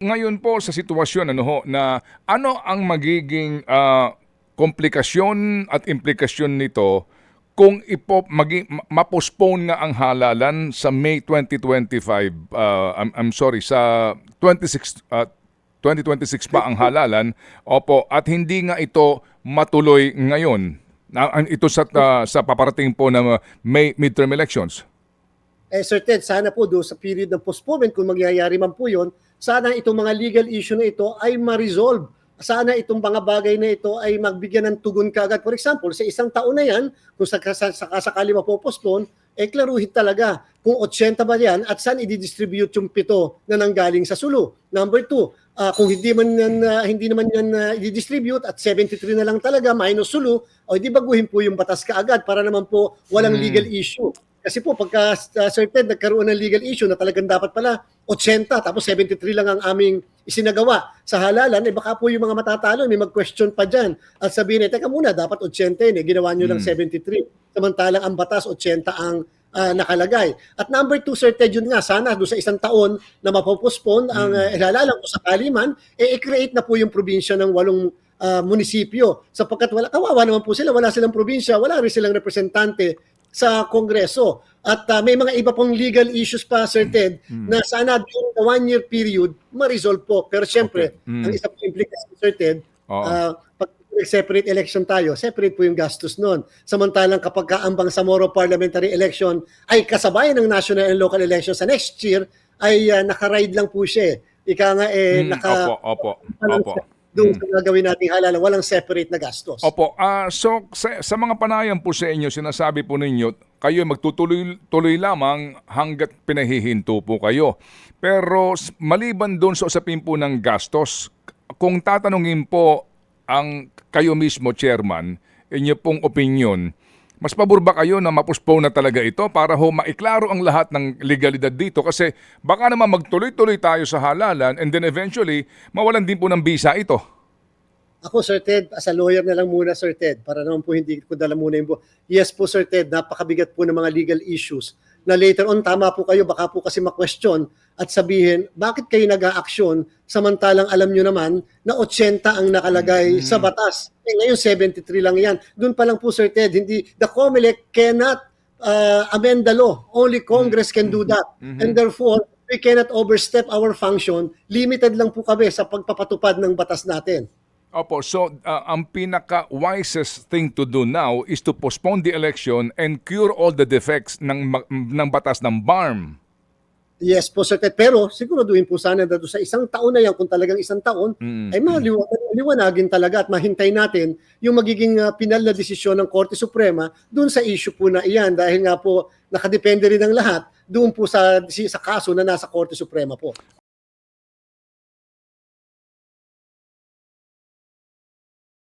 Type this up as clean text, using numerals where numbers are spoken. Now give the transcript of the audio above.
Ngayon po sa sitwasyon na ano ang magiging, komplikasyon at implikasyon nito kung ma-postpone nga ang halalan sa May 2025, I'm sorry sa 2026 pa ang halalan, opo, at hindi nga ito matuloy ngayon, ito sa paparating po na May midterm elections? Sir Ted, sana po doon sa period ng postponement, kung mangyayari man po yun, sana itong mga legal issue na ito ay ma-resolve. Sana itong mga bagay na ito ay magbigyan ng tugon kaagad. For example, sa isang taon na yan, kung sakasakali mapopostpone, klaruhin talaga kung 80 ba yan at saan i-distribute yung 7 na nanggaling sa Sulu. Number 2, kung hindi naman yan i-distribute at 73 na lang talaga minus Sulu, o di baguhin po yung batas kaagad para naman po walang legal issue. Kasi po pagka Sir Ted nagkaroon ng legal issue na talagang dapat pala 80 tapos 73 lang ang aming isinagawa sa halalan, baka po yung mga matatalo may mag-question pa dyan at sabihin teka muna, dapat 80 ginawa nyo lang 73. Samantalang ang batas 80 ang nakalagay. At number 2, Sir Ted, yun nga, sana doon sa isang taon na mapopospone ang halalan kung sakali man, i-create na po yung probinsya ng 8 munisipyo sapagkat kawawa naman po sila, wala silang probinsya, wala rin silang representante sa Kongreso. At may mga iba pong legal issues pa, Sir Ted, na sana during the 1-year period, ma-resolve po. Pero siyempre, ang isa pong implication, Sir Ted, pag separate election tayo, separate po yung gastos nun. Samantalang kapag kaambang sa Moro parliamentary election ay kasabay ng national and local election sa next year, ay naka-ride lang po siya. Ika nga Opo. doon sa gagawin nating halalan, walang separate na gastos. Opo, so sa mga panayam po sa inyo, sinasabi po ninyo, kayo magtutuloy lamang hanggat pinahihinto po kayo. Pero maliban doon sa usapin po ng gastos, kung tatanungin po ang kayo mismo, Chairman, inyo pong opinion, mas pabor ba kayo na ma-postpone na talaga ito para maiklaro ang lahat ng legalidad dito? Kasi baka naman magtuloy-tuloy tayo sa halalan and then eventually mawalan din po ng visa ito. Ako, Sir Ted, as a lawyer na lang muna, Sir Ted, para naman po hindi ko dala muna yung yes po, Sir Ted, napakabigat po ng mga legal issues na later on, tama po kayo, baka po kasi ma-question at sabihin, bakit kayo nag-a-aksyon samantalang alam nyo naman na 80 ang nakalagay sa batas. Ngayon, 73 lang yan. Doon pa lang po, Sir Ted, the COMELEC cannot amend the law. Only Congress can do that. And therefore, we cannot overstep our function. Limited lang po kami sa pagpapatupad ng batas natin. Opo, so ang pinaka-wisest thing to do now is to postpone the election and cure all the defects ng batas ng BARM. Yes po, Sir Ted. Pero siguraduhin po sana na sa isang taon na yan, kung talagang isang taon, ay maliwanagin talaga at mahintay natin yung magiging pinal na desisyon ng Korte Suprema doon sa issue po na iyan. Dahil nga po, nakadepende rin ang lahat doon po sa kaso na nasa Korte Suprema po.